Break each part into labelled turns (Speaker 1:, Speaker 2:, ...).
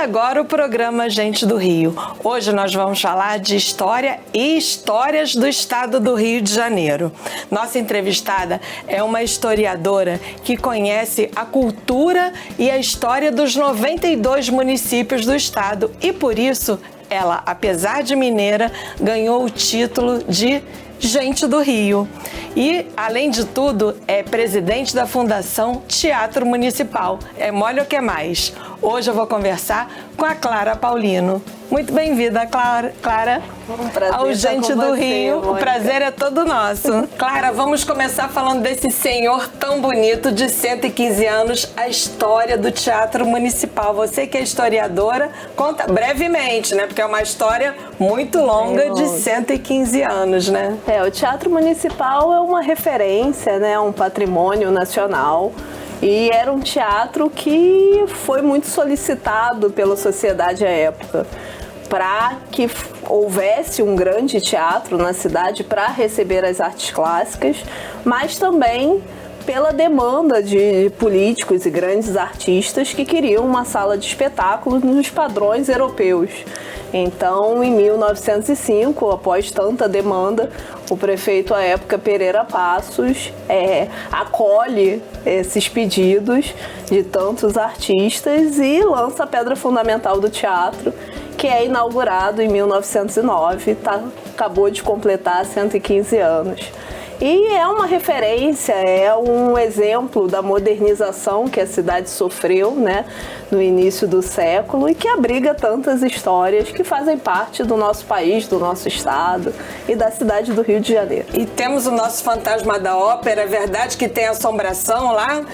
Speaker 1: agora o programa Gente do Rio. Hoje nós vamos falar de história e histórias do estado do Rio de Janeiro. Nossa entrevistada é uma historiadora que conhece a cultura e a história dos 92 municípios do estado e, por isso, ela, apesar de mineira, ganhou o título de Gente do Rio. E, além de tudo, é presidente da Fundação Teatro Municipal. É mole o que mais? Hoje eu vou conversar com a Clara Paulino. Muito bem-vinda, Clara,
Speaker 2: um prazer
Speaker 1: ao Gente do Rio.
Speaker 2: Mônica.
Speaker 1: O prazer é todo nosso. Clara, vamos começar falando desse senhor tão bonito de 115 anos, a história do Teatro Municipal. Você que é historiadora, conta brevemente, né? Porque é uma história muito longa de 115 anos, né?
Speaker 2: O Teatro Municipal é uma referência, né? Um patrimônio nacional. E era um teatro que foi muito solicitado pela sociedade à época, para que houvesse um grande teatro na cidade para receber as artes clássicas, mas também pela demanda de políticos e grandes artistas que queriam uma sala de espetáculos nos padrões europeus. Então, em 1905, após tanta demanda, o prefeito à época, Pereira Passos, acolhe esses pedidos de tantos artistas e lança a pedra fundamental do teatro, que é inaugurado em 1909, acabou de completar 115 anos. E é uma referência, é um exemplo da modernização que a cidade sofreu, né, no início do século e que abriga tantas histórias que fazem parte do nosso país, do nosso estado e da cidade do Rio de Janeiro.
Speaker 1: E temos o nosso Fantasma da Ópera, é verdade que tem assombração lá?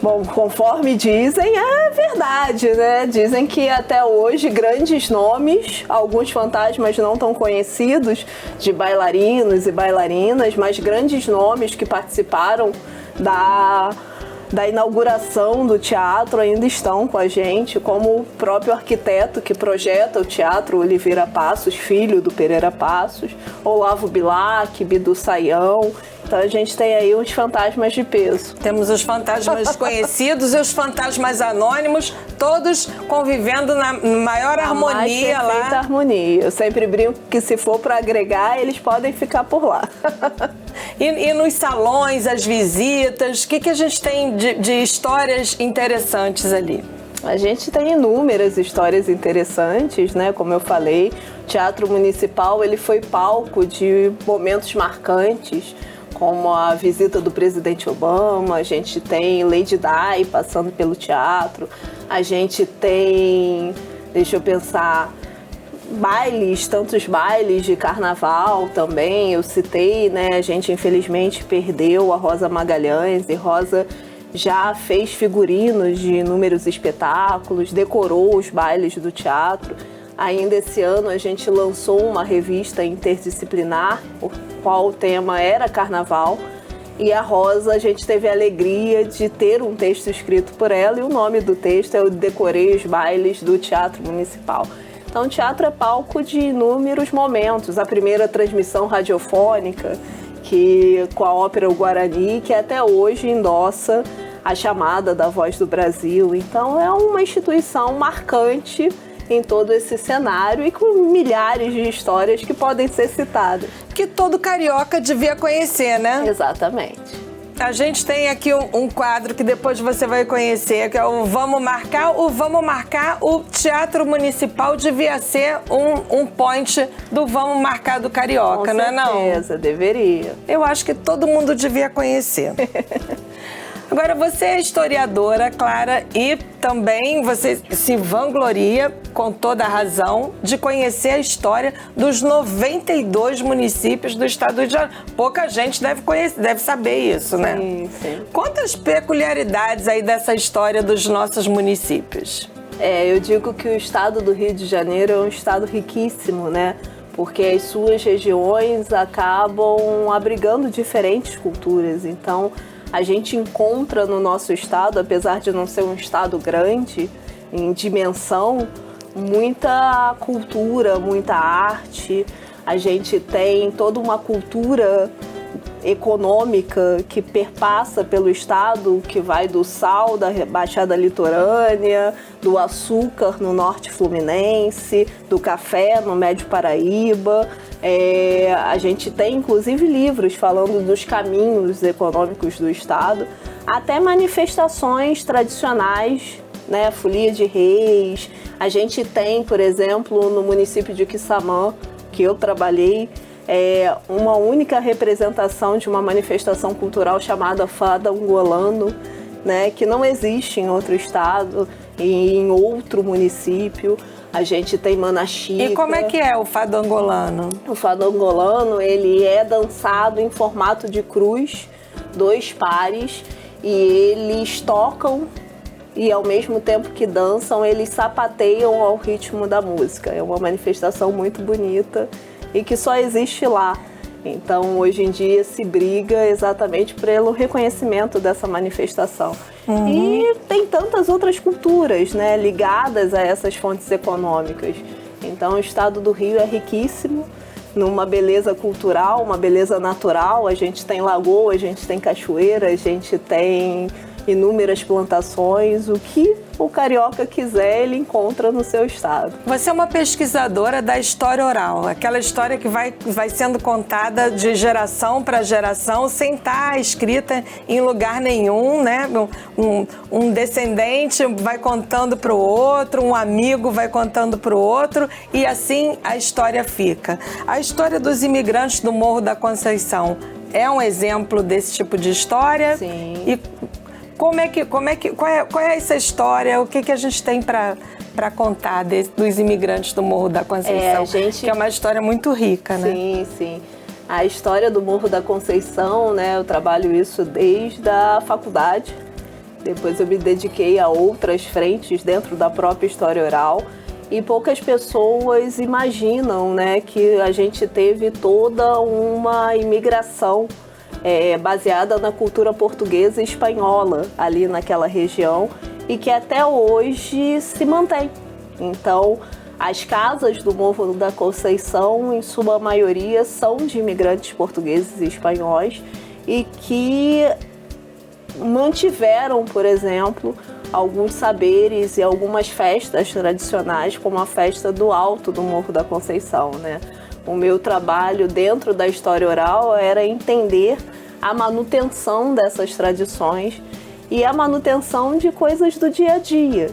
Speaker 2: Bom, conforme dizem, é verdade, né? Dizem que até hoje grandes nomes, alguns fantasmas não tão conhecidos, de bailarinos e bailarinas, mas grandes nomes que participaram da inauguração do teatro ainda estão com a gente, como o próprio arquiteto que projeta o teatro, Oliveira Passos, filho do Pereira Passos, Olavo Bilac, Bidu Sayão. Então a gente tem aí uns fantasmas de peso.
Speaker 1: Temos os fantasmas conhecidos e os fantasmas anônimos, todos convivendo na maior harmonia lá.
Speaker 2: Perfeita harmonia. Eu sempre brinco que se for para agregar, eles podem ficar por lá.
Speaker 1: E nos salões, as visitas, o que a gente tem de histórias interessantes ali?
Speaker 2: A gente tem inúmeras histórias interessantes, né? Como eu falei, o Teatro Municipal ele foi palco de momentos marcantes, como a visita do presidente Obama, a gente tem Lady Di passando pelo teatro, a gente tem, deixa eu pensar, bailes, tantos bailes de carnaval também, eu citei, né? A gente infelizmente perdeu a Rosa Magalhães e Rosa já fez figurinos de inúmeros espetáculos, decorou os bailes do teatro. Ainda esse ano a gente lançou uma revista interdisciplinar, o qual o tema era carnaval, e a Rosa, a gente teve a alegria de ter um texto escrito por ela, e o nome do texto é Eu Decorei os Bailes do Teatro Municipal. Então o teatro é palco de inúmeros momentos, a primeira transmissão radiofônica, que com a ópera O Guarani, que até hoje endossa a chamada da Voz do Brasil. Então é uma instituição marcante em todo esse cenário e com milhares de histórias que podem ser citadas.
Speaker 1: Que todo carioca devia conhecer, né?
Speaker 2: Exatamente.
Speaker 1: A gente tem aqui um quadro que depois você vai conhecer, que é o Vamos Marcar. O Vamos Marcar, o Teatro Municipal devia ser um point do Vamos Marcar do carioca, não é não?
Speaker 2: Com certeza, deveria.
Speaker 1: Eu acho que todo mundo devia conhecer. Agora, você é historiadora, Clara, e também você se vangloria, com toda a razão, de conhecer a história dos 92 municípios do estado do Rio de Janeiro. Pouca gente deve conhecer, deve saber isso, né?
Speaker 2: Sim, sim.
Speaker 1: Quantas peculiaridades aí dessa história dos nossos municípios?
Speaker 2: Eu digo que o estado do Rio de Janeiro é um estado riquíssimo, né? Porque as suas regiões acabam abrigando diferentes culturas. Então, a gente encontra no nosso estado, apesar de não ser um estado grande em dimensão, muita cultura, muita arte. A gente tem toda uma cultura econômica que perpassa pelo estado, que vai do sal da Baixada Litorânea, do açúcar no norte fluminense, do café no Médio Paraíba. A gente tem inclusive livros falando dos caminhos econômicos do estado, até manifestações tradicionais, né, Folia de Reis. A gente tem, por exemplo, no município de Quissamã, que eu trabalhei, uma única representação de uma manifestação cultural chamada Fado Angolano, né, que não existe em outro estado e em outro município. A gente tem Manaxica.
Speaker 1: E como é que é o Fado Angolano?
Speaker 2: O Fado Angolano, ele é dançado em formato de cruz, 2 pares, e eles tocam e ao mesmo tempo que dançam, eles sapateiam ao ritmo da música. É uma manifestação muito bonita e que só existe lá. Então, hoje em dia, se briga exatamente pelo reconhecimento dessa manifestação. E tem tantas outras culturas, né, ligadas a essas fontes econômicas. Então, o estado do Rio é riquíssimo numa beleza cultural, uma beleza natural. A gente tem lagoa, a gente tem cachoeira, a gente tem inúmeras plantações. O que o carioca quiser, ele encontra no seu estado.
Speaker 1: Você é uma pesquisadora da história oral, aquela história que vai sendo contada de geração para geração, sem estar escrita em lugar nenhum, né? Um descendente vai contando para o outro, um amigo vai contando para o outro, e assim a história fica. A história dos imigrantes do Morro da Conceição é um exemplo desse tipo de história?
Speaker 2: Sim.
Speaker 1: E qual é essa história? O que a gente tem para contar dos imigrantes do Morro da Conceição? Que é uma história muito rica, né?
Speaker 2: Sim, sim. A história do Morro da Conceição, né? Eu trabalho isso desde a faculdade. Depois eu me dediquei a outras frentes dentro da própria história oral. E poucas pessoas imaginam, né, que a gente teve toda uma imigração baseada na cultura portuguesa e espanhola ali naquela região e que até hoje se mantém. Então, as casas do Morro da Conceição, em sua maioria, são de imigrantes portugueses e espanhóis e que mantiveram, por exemplo, alguns saberes e algumas festas tradicionais, como a festa do Alto do Morro da Conceição, né? O meu trabalho dentro da história oral era entender a manutenção dessas tradições e a manutenção de coisas do dia a dia.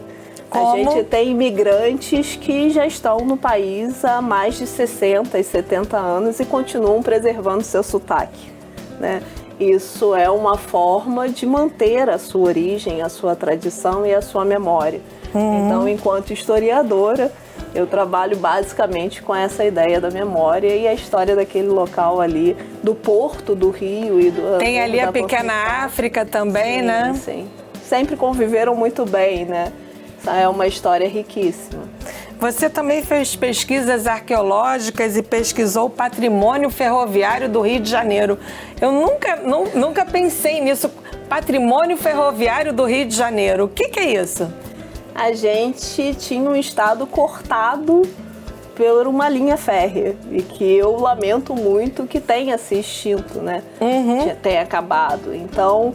Speaker 1: Como?
Speaker 2: A gente tem imigrantes que já estão no país há mais de 60 e 70 anos e continuam preservando seu sotaque, né? Isso é uma forma de manter a sua origem, a sua tradição e a sua memória. Então, enquanto historiadora, eu trabalho basicamente com essa ideia da memória e a história daquele local ali, do Porto do Rio e do...
Speaker 1: Tem ali a Pequena África também,
Speaker 2: sim,
Speaker 1: né?
Speaker 2: Sim, sempre conviveram muito bem, né? Essa é uma história riquíssima.
Speaker 1: Você também fez pesquisas arqueológicas e pesquisou o patrimônio ferroviário do Rio de Janeiro. Eu nunca pensei nisso. Patrimônio ferroviário do Rio de Janeiro. O que é isso?
Speaker 2: A gente tinha um estado cortado por uma linha férrea e que eu lamento muito que tenha se extinto, né? Tenha acabado. Então,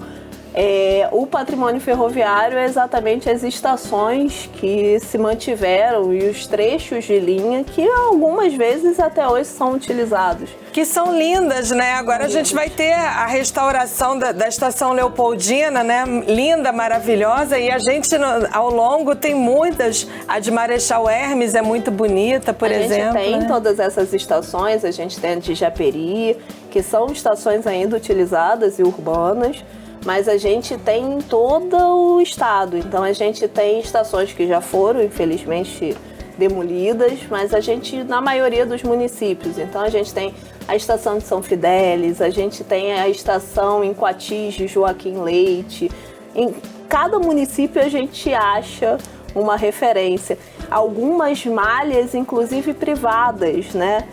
Speaker 2: o patrimônio ferroviário é exatamente as estações que se mantiveram e os trechos de linha que algumas vezes até hoje são utilizados.
Speaker 1: Que são lindas, né? Agora a gente vai ter a restauração da Estação Leopoldina, né? Linda, maravilhosa. E a gente, ao longo, tem muitas. A de Marechal Hermes é muito bonita, por exemplo.
Speaker 2: A gente tem
Speaker 1: né?
Speaker 2: todas essas estações. A gente tem a de Japeri, que são estações ainda utilizadas e urbanas. Mas a gente tem em todo o estado. Então, a gente tem estações que já foram, infelizmente, demolidas, mas a gente, na maioria dos municípios. Então, a gente tem a estação de São Fidélis, a gente tem a estação em Coatis de Joaquim Leite. Em cada município, a gente acha uma referência. Algumas malhas, inclusive privadas, né?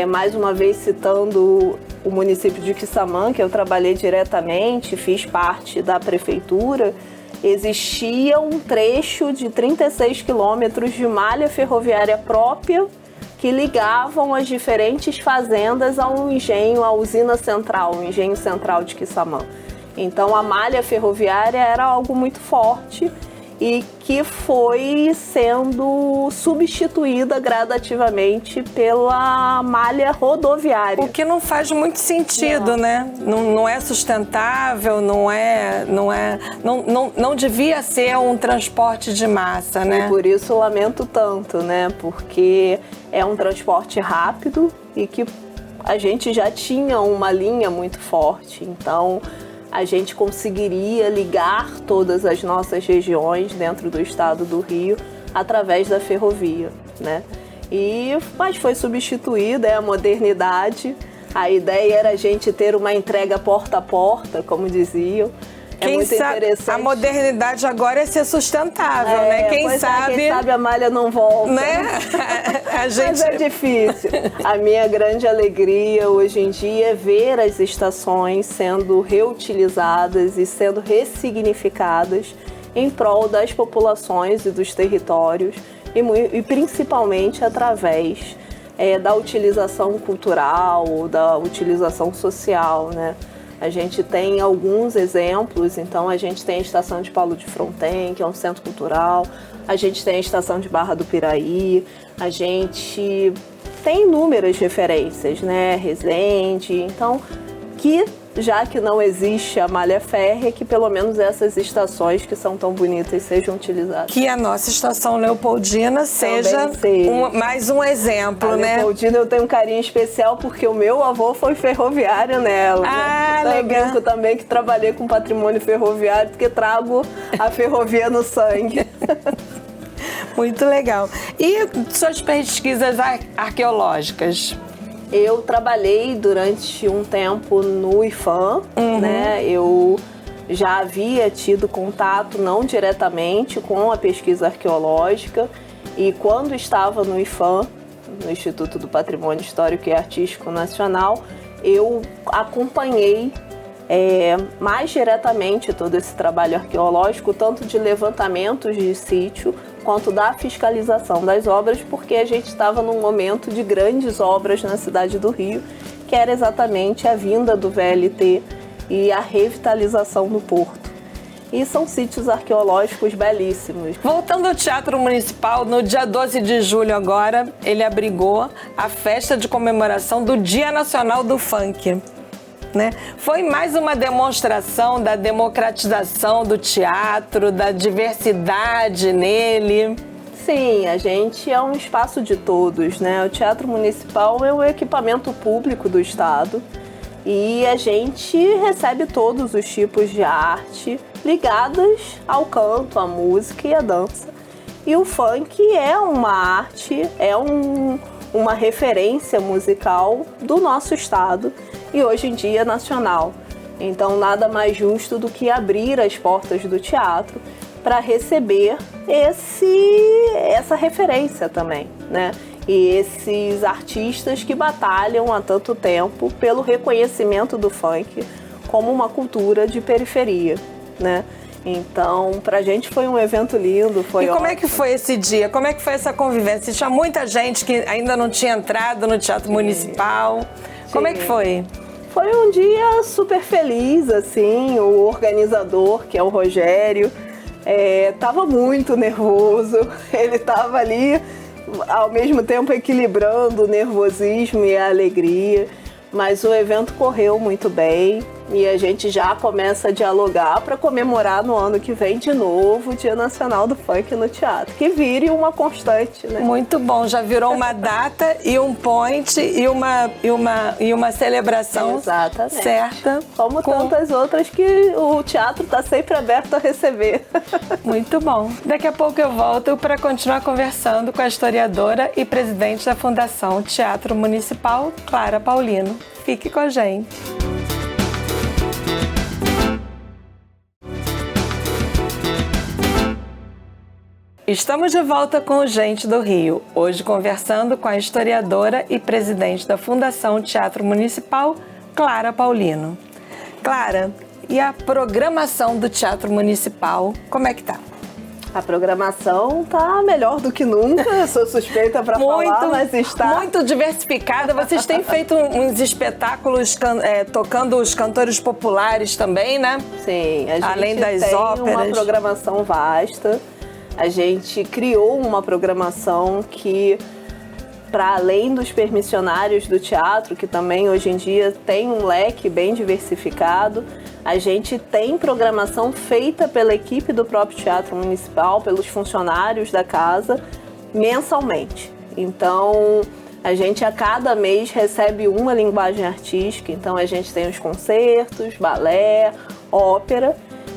Speaker 2: Mais uma vez citando o município de Quissamã, que eu trabalhei diretamente, fiz parte da prefeitura, existia um trecho de 36 quilômetros de malha ferroviária própria que ligavam as diferentes fazendas ao engenho, à usina central, o engenho central de Quissamã. Então a malha ferroviária era algo muito forte e que foi sendo substituída gradativamente pela malha rodoviária.
Speaker 1: O que não faz muito sentido, né? Não é sustentável, não devia ser um transporte de massa, né?
Speaker 2: E por isso eu lamento tanto, né? Porque é um transporte rápido e que a gente já tinha uma linha muito forte, então a gente conseguiria ligar todas as nossas regiões dentro do estado do Rio através da ferrovia, né? Mas foi substituída, é a modernidade. A ideia era a gente ter uma entrega porta a porta, como diziam. Muito interessante.
Speaker 1: A modernidade agora é ser sustentável, né? Quem sabe
Speaker 2: a malha não volta.
Speaker 1: Né?
Speaker 2: Mas é difícil. A minha grande alegria hoje em dia é ver as estações sendo reutilizadas e sendo ressignificadas em prol das populações e dos territórios e principalmente através da utilização cultural, da utilização social, né? A gente tem alguns exemplos, então a gente tem a Estação de Paulo de Fronten, que é um centro cultural, a gente tem a Estação de Barra do Piraí, a gente tem inúmeras referências, né? Resende, então, já que não existe a malha férrea, que pelo menos essas estações que são tão bonitas sejam utilizadas.
Speaker 1: Que a nossa estação Leopoldina seja mais um exemplo, né?
Speaker 2: Leopoldina eu tenho um carinho especial porque o meu avô foi ferroviário nela. Então eu brinco também que trabalhei com patrimônio ferroviário porque trago a ferrovia no sangue.
Speaker 1: Muito legal. E suas pesquisas arqueológicas?
Speaker 2: Eu trabalhei durante um tempo no IPHAN, né? Eu já havia tido contato, não diretamente, com a pesquisa arqueológica. E quando estava no IPHAN, no Instituto do Patrimônio Histórico e Artístico Nacional, eu acompanhei mais diretamente todo esse trabalho arqueológico, tanto de levantamentos de sítio, quanto da fiscalização das obras, porque a gente estava num momento de grandes obras na cidade do Rio, que era exatamente a vinda do VLT e a revitalização do porto. E são sítios arqueológicos belíssimos.
Speaker 1: Voltando ao Teatro Municipal, no dia 12 de julho agora, ele abrigou a festa de comemoração do Dia Nacional do Funk. Né? Foi mais uma demonstração da democratização do teatro, da diversidade nele.
Speaker 2: Sim, a gente é um espaço de todos, né? O Teatro Municipal é um equipamento público do Estado e a gente recebe todos os tipos de arte ligadas ao canto, à música e à dança. E o funk é uma arte, uma referência musical do nosso estado e hoje em dia nacional. Então nada mais justo do que abrir as portas do teatro para receber essa referência também, né? E esses artistas que batalham há tanto tempo pelo reconhecimento do funk como uma cultura de periferia, né? Então, pra gente foi um evento lindo, foi ótimo.
Speaker 1: E como é que foi esse dia? Como é que foi essa convivência? Tinha muita gente que ainda não tinha entrado no Teatro Municipal. Como é que foi?
Speaker 2: Foi um dia super feliz, assim. O organizador, que é o Rogério, tava muito nervoso. Ele tava ali, ao mesmo tempo, equilibrando o nervosismo e a alegria. Mas o evento correu muito bem e a gente já começa a dialogar para comemorar no ano que vem de novo o Dia Nacional do Funk no Teatro. Que vire uma constante, né?
Speaker 1: Muito bom, já virou uma data e um point e uma celebração.
Speaker 2: Exatamente.
Speaker 1: Certa.
Speaker 2: Como tantas outras que o teatro está sempre aberto a receber.
Speaker 1: Muito bom. Daqui a pouco eu volto para continuar conversando com a historiadora e presidente da Fundação Teatro Municipal, Clara Paulino. Fique com a gente. Estamos de volta com o Gente do Rio, hoje conversando com a historiadora e presidente da Fundação Teatro Municipal, Clara Paulino. Clara, e a programação do Teatro Municipal, como é que tá?
Speaker 2: A programação tá melhor do que nunca, eu sou suspeita para falar, mas está...
Speaker 1: Muito diversificada. Vocês têm feito uns espetáculos tocando os cantores populares também, né?
Speaker 2: Sim, a gente
Speaker 1: além das
Speaker 2: tem
Speaker 1: óperas.
Speaker 2: Uma programação vasta. A gente criou uma programação que, para além dos permissionários do teatro, que também hoje em dia tem um leque bem diversificado, a gente tem programação feita pela equipe do próprio Teatro Municipal, pelos funcionários da casa, mensalmente. Então, a gente a cada mês recebe uma linguagem artística. Então, a gente tem os concertos, balé, ópera,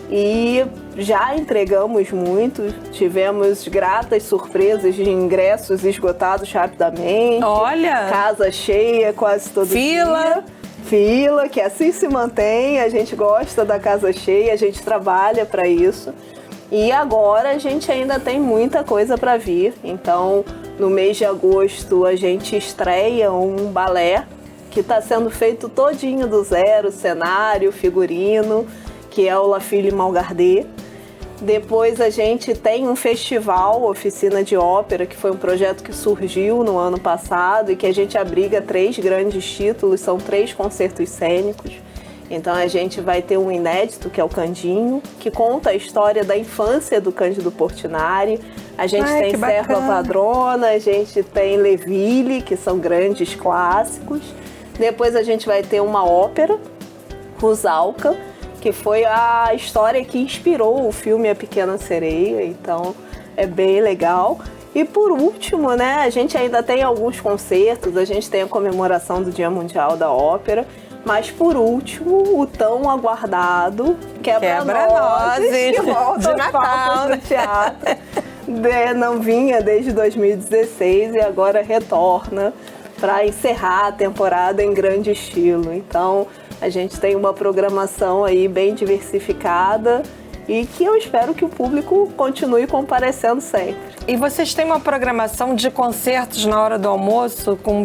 Speaker 2: e já entregamos muito. Tivemos gratas surpresas de ingressos esgotados rapidamente.
Speaker 1: Olha!
Speaker 2: Casa cheia quase todo dia. Fila, que assim se mantém, a gente gosta da casa cheia, a gente trabalha para isso. E agora a gente ainda tem muita coisa para vir. Então, no mês de agosto, a gente estreia um balé que está sendo feito todinho do zero, cenário, figurino, que é o La Fille Malgardé. Depois a gente tem um festival, Oficina de Ópera, que foi um projeto que surgiu no ano passado e que a gente abriga 3 grandes títulos, são 3 concertos cênicos. Então a gente vai ter um inédito, que é o Candinho, que conta a história da infância do Cândido Portinari. A gente tem Serva Padrona, a gente tem Leville, que são grandes clássicos. Depois a gente vai ter uma ópera, Rusalka, que foi a história que inspirou o filme A Pequena Sereia, então é bem legal. E por último, né, a gente ainda tem alguns concertos, a gente tem a comemoração do Dia Mundial da Ópera, mas por último, o tão aguardado Quebra-Nozes, que volta aos palcos do teatro. Não vinha desde 2016 e agora retorna para encerrar a temporada em grande estilo. Então, a gente tem uma programação aí bem diversificada e que eu espero que o público continue comparecendo sempre.
Speaker 1: E vocês têm uma programação de concertos na hora do almoço com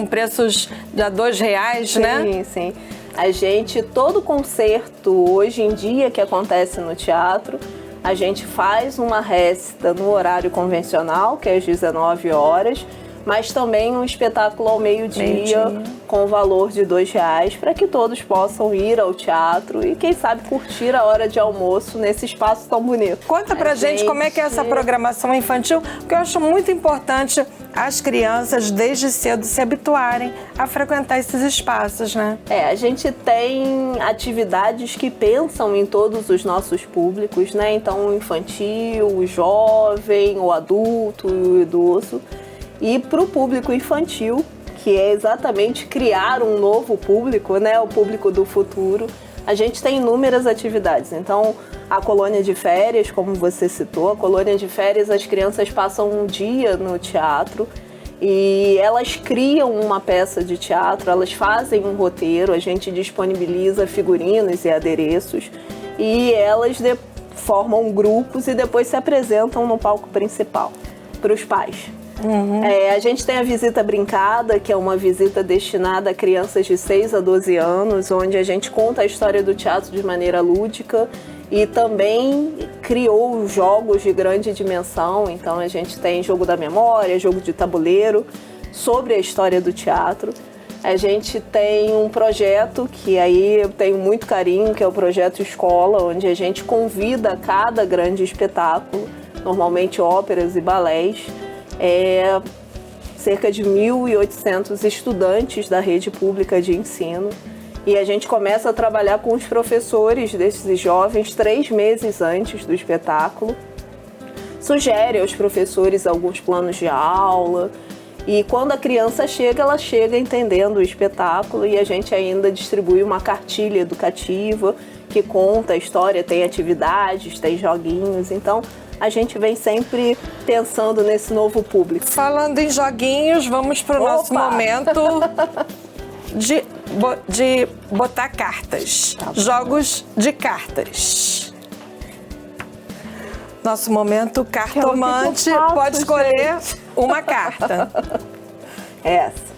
Speaker 1: preços de R$2, né?
Speaker 2: Sim, sim. A gente, todo concerto hoje em dia que acontece no teatro, a gente faz uma récita no horário convencional, que é às 19 horas, mas também um espetáculo ao meio-dia com o valor de R$2, para que todos possam ir ao teatro e, quem sabe, curtir a hora de almoço nesse espaço tão bonito.
Speaker 1: Conta pra gente como é que é essa programação infantil, porque eu acho muito importante as crianças, desde cedo, se habituarem a frequentar esses espaços, né?
Speaker 2: A gente tem atividades que pensam em todos os nossos públicos, né? Então, o infantil, o jovem, o adulto, o idoso. E para o público infantil, que é exatamente criar um novo público, né, o público do futuro, a gente tem inúmeras atividades. Então, a colônia de férias, como você citou, a colônia de férias, as crianças passam um dia no teatro e elas criam uma peça de teatro, elas fazem um roteiro, a gente disponibiliza figurinos e adereços e elas formam grupos e depois se apresentam no palco principal para os pais. A gente tem a visita brincada, que é uma visita destinada a crianças de 6 a 12 anos, onde a gente conta a história do teatro de maneira lúdica e também criou jogos de grande dimensão. Então a gente tem jogo da memória, jogo de tabuleiro, sobre a história do teatro. A gente tem um projeto que aí eu tenho muito carinho, que é o Projeto Escola, onde a gente convida cada grande espetáculo, normalmente óperas e balés, cerca de 1.800 estudantes da rede pública de ensino. E a gente começa a trabalhar com os professores desses jovens 3 meses antes do espetáculo. Sugere aos professores alguns planos de aula. E quando a criança chega, ela chega entendendo o espetáculo e a gente ainda distribui uma cartilha educativa que conta a história, tem atividades, tem joguinhos. Então, a gente vem sempre pensando nesse novo público.
Speaker 1: Falando em joguinhos, vamos para o nosso momento de botar cartas. Tá, jogos de cartas. Nosso momento cartomante, pode escolher uma carta.
Speaker 2: Essa.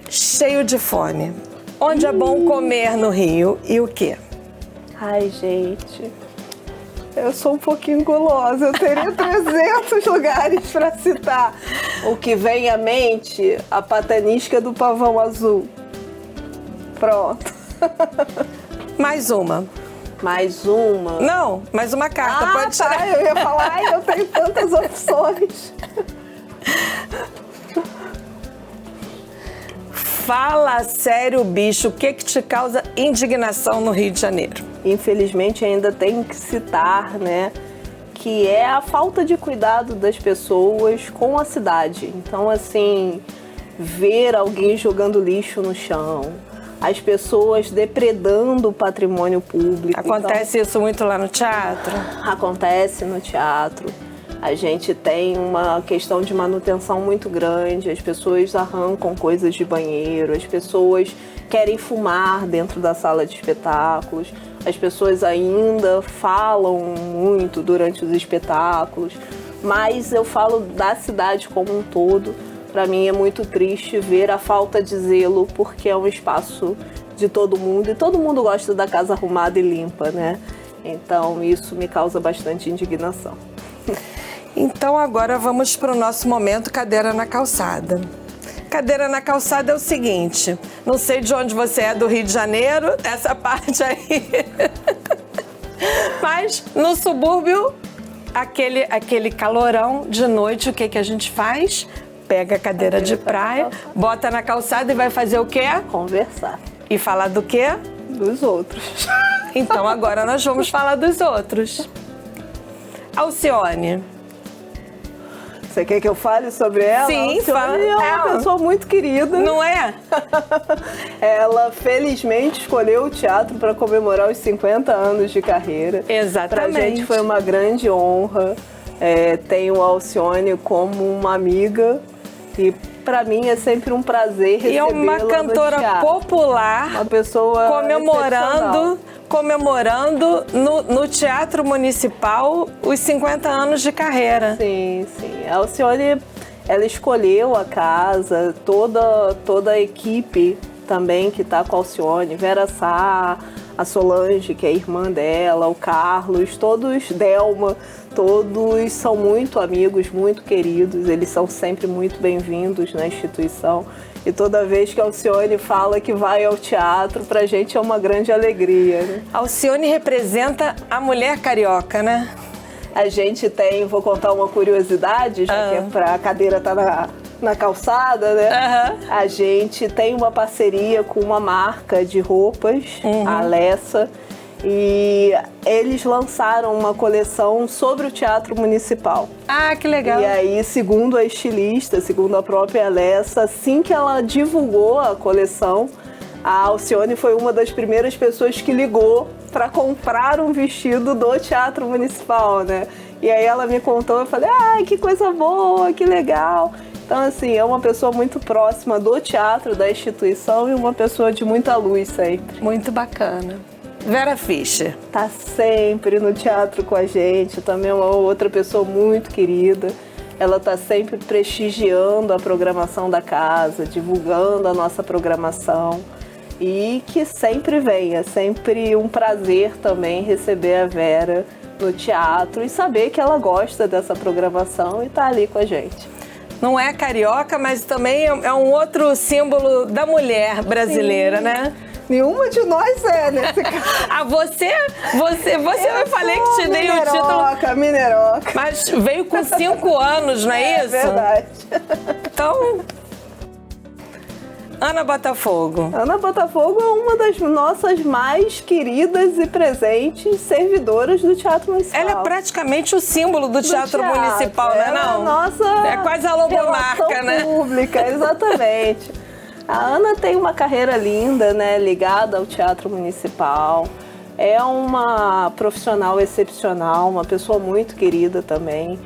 Speaker 1: Cheio de fome. Onde é bom comer no Rio e o quê?
Speaker 2: Ai, gente. Eu sou um pouquinho gulosa, eu teria 300 lugares para citar. O que vem à mente, a patanisca do pavão azul. Pronto.
Speaker 1: Mais uma.
Speaker 2: Mais uma?
Speaker 1: Não, mais uma carta. Pode tirar.
Speaker 2: Tá, eu ia falar, ai, eu tenho tantas opções.
Speaker 1: Fala sério, bicho, o que te causa indignação no Rio de Janeiro?
Speaker 2: Infelizmente ainda tenho que citar, né, que é a falta de cuidado das pessoas com a cidade. Então, assim, ver alguém jogando lixo no chão, as pessoas depredando o patrimônio público.
Speaker 1: Acontece isso muito lá no teatro?
Speaker 2: Acontece no teatro. A gente tem uma questão de manutenção muito grande, as pessoas arrancam coisas de banheiro, as pessoas querem fumar dentro da sala de espetáculos, as pessoas ainda falam muito durante os espetáculos, mas eu falo da cidade como um todo. Para mim é muito triste ver a falta de zelo, porque é um espaço de todo mundo e todo mundo gosta da casa arrumada e limpa, né? Então isso me causa bastante indignação.
Speaker 1: Então agora vamos para o nosso momento Cadeira na Calçada. Cadeira na Calçada é o seguinte, não sei de onde você é do Rio de Janeiro, essa parte aí, mas no subúrbio, aquele calorão de noite, o que a gente faz? Pega a cadeira de praia, bota na calçada e vai fazer o quê?
Speaker 2: Conversar.
Speaker 1: E falar do quê?
Speaker 2: Dos outros.
Speaker 1: Então agora nós vamos falar dos outros. Alcione.
Speaker 2: Você quer que eu fale sobre ela?
Speaker 1: Sim, fala.
Speaker 2: É uma pessoa muito querida.
Speaker 1: Não é?
Speaker 2: Ela felizmente escolheu o teatro para comemorar os 50 anos de carreira.
Speaker 1: Exatamente.
Speaker 2: Pra gente foi uma grande honra. Tenho a Alcione como uma amiga e para mim é sempre um prazer recebê-la.
Speaker 1: E é uma cantora popular,
Speaker 2: uma pessoa
Speaker 1: comemorando no Teatro Municipal os 50 anos de carreira.
Speaker 2: Sim, sim. A Alcione, ela escolheu a casa, toda a equipe também que está com a Alcione, Vera Sá, a Solange, que é a irmã dela, o Carlos, todos, Delma, todos são muito amigos, muito queridos, eles são sempre muito bem-vindos na instituição. E toda vez que a Alcione fala que vai ao teatro, pra gente é uma grande alegria, né?
Speaker 1: A Alcione representa a mulher carioca, né?
Speaker 2: A gente tem, vou contar uma curiosidade, já que é pra cadeira estar na calçada, né? A gente tem uma parceria com uma marca de roupas, a Alessa, e eles lançaram uma coleção sobre o Teatro Municipal.
Speaker 1: Ah, que legal!
Speaker 2: E aí, segundo a estilista, segundo a própria Alessa, assim que ela divulgou a coleção, a Alcione foi uma das primeiras pessoas que ligou para comprar um vestido do Teatro Municipal, né? E aí ela me contou, eu falei, ai, que coisa boa, que legal! Então, assim, é uma pessoa muito próxima do teatro, da instituição, e uma pessoa de muita luz sempre.
Speaker 1: Muito bacana. Vera Fischer.
Speaker 2: Tá sempre no teatro com a gente, também é uma outra pessoa muito querida. Ela tá sempre prestigiando a programação da casa, divulgando a nossa programação. E que sempre vem, é sempre um prazer também receber a Vera no teatro e saber que ela gosta dessa programação e tá ali com a gente.
Speaker 1: Não é carioca, mas também é um outro símbolo da mulher brasileira, né?
Speaker 2: Nenhuma de nós é, nesse caso.
Speaker 1: Ah, você eu falei que te dei o título.
Speaker 2: Mineroca.
Speaker 1: Mas veio com 5 anos, não é isso?
Speaker 2: É verdade.
Speaker 1: Então, Ana Botafogo.
Speaker 2: Ana Botafogo é uma das nossas mais queridas e presentes servidoras do Teatro Municipal.
Speaker 1: Ela é praticamente o símbolo do Teatro Municipal, né? Não?
Speaker 2: Nossa,
Speaker 1: é quase a logomarca, né?
Speaker 2: Pública, exatamente. A Ana tem uma carreira linda, né, ligada ao Teatro Municipal. É uma profissional excepcional, uma pessoa muito querida também.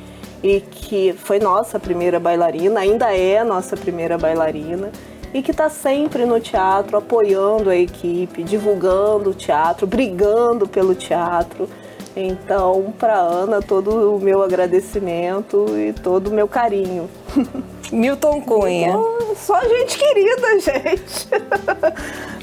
Speaker 2: E que foi nossa primeira bailarina, ainda é nossa primeira bailarina. E que está sempre no teatro, apoiando a equipe, divulgando o teatro, brigando pelo teatro. Então, para a Ana, todo o meu agradecimento e todo o meu carinho.
Speaker 1: Milton Cunha.
Speaker 2: Só gente querida, gente.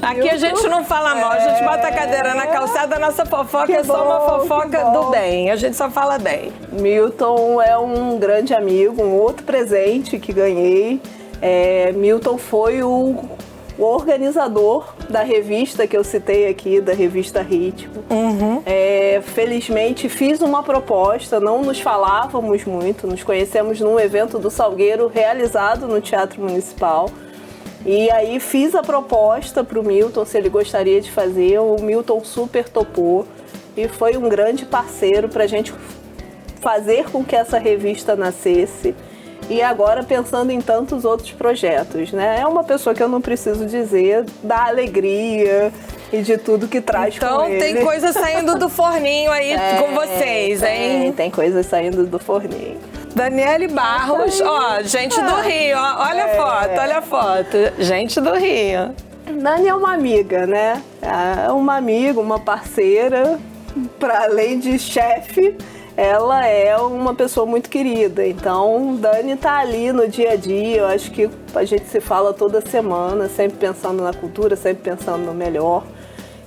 Speaker 1: Aqui a gente não fala mal, a gente bota a cadeira na calçada, a nossa fofoca é só uma fofoca do bem, a gente só fala bem.
Speaker 2: Milton é um grande amigo, um outro presente que ganhei. Milton foi o organizador da revista que eu citei aqui, da revista Ritmo. Felizmente fiz uma proposta, não nos falávamos muito, nos conhecemos num evento do Salgueiro realizado no Teatro Municipal. E aí fiz a proposta para o Milton, se ele gostaria de fazer. O Milton super topou e foi um grande parceiro para a gente fazer com que essa revista nascesse. E agora pensando em tantos outros projetos, né? É uma pessoa que eu não preciso dizer da alegria e de tudo que traz com ele.
Speaker 1: Então tem coisa saindo do forninho aí com vocês, hein?
Speaker 2: Tem coisas saindo do forninho.
Speaker 1: Daniele Barros, ó, gente do Rio, ó, olha a foto, gente do Rio.
Speaker 2: Dani é uma amiga, né? É uma amiga, uma parceira, para além de chefe, ela é uma pessoa muito querida. Então, Dani tá ali no dia a dia, eu acho que a gente se fala toda semana, sempre pensando na cultura, sempre pensando no melhor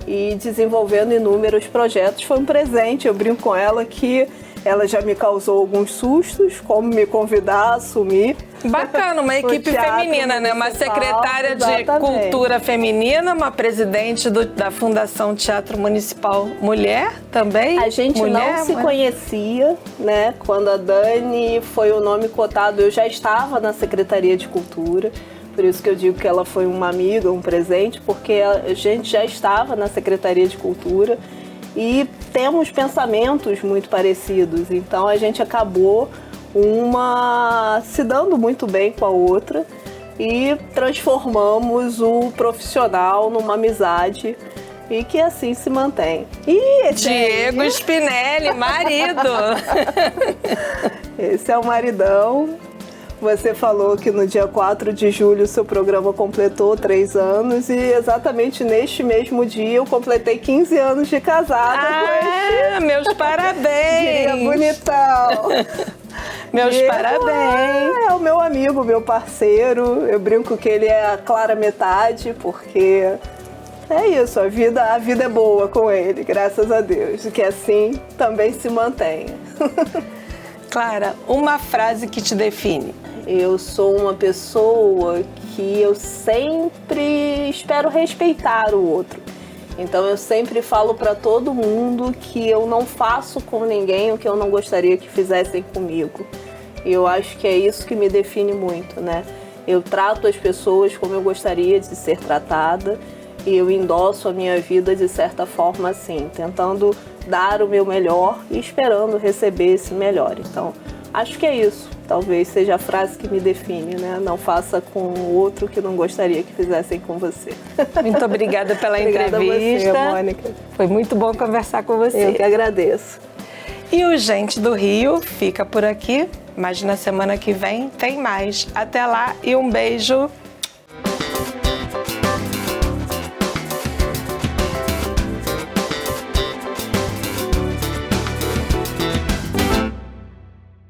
Speaker 2: e desenvolvendo inúmeros projetos. Foi um presente, eu brinco com ela que ela já me causou alguns sustos, como me convidar a assumir.
Speaker 1: Bacana, uma equipe feminina, né? Uma secretária de cultura feminina, uma presidente da Fundação Teatro Municipal Mulher também.
Speaker 2: A gente não se conhecia, né? Quando a Dani foi o nome cotado, eu já estava na Secretaria de Cultura. Por isso que eu digo que ela foi uma amiga, um presente, porque a gente já estava na Secretaria de Cultura. E temos pensamentos muito parecidos, então a gente acabou se dando muito bem com a outra e transformamos o profissional numa amizade e que assim se mantém. E
Speaker 1: Diego Spinelli, marido!
Speaker 2: Esse é o maridão. Você falou que no dia 4 de julho o seu programa completou 3 anos e exatamente neste mesmo dia eu completei 15 anos de casada com ele.
Speaker 1: Meus parabéns!
Speaker 2: Dia bonitão!
Speaker 1: Meus parabéns!
Speaker 2: É o meu amigo, meu parceiro. Eu brinco que ele é a clara metade, porque é isso, a vida é boa com ele, graças a Deus. E que assim também se mantenha.
Speaker 1: Clara, uma frase que te define.
Speaker 2: Eu sou uma pessoa que eu sempre espero respeitar o outro. Então eu sempre falo para todo mundo que eu não faço com ninguém o que eu não gostaria que fizessem comigo. E eu acho que é isso que me define muito, né? Eu trato as pessoas como eu gostaria de ser tratada e eu endosso a minha vida de certa forma assim, tentando dar o meu melhor e esperando receber esse melhor. Então, acho que é isso. Talvez seja a frase que me define, né? Não faça com o outro que não gostaria que fizessem com você.
Speaker 1: Muito obrigada pela entrevista.
Speaker 2: Obrigada a você, Mônica.
Speaker 1: Foi muito bom conversar com você.
Speaker 2: Eu que agradeço.
Speaker 1: E o Gente do Rio fica por aqui, mas na semana que vem tem mais. Até lá e um beijo.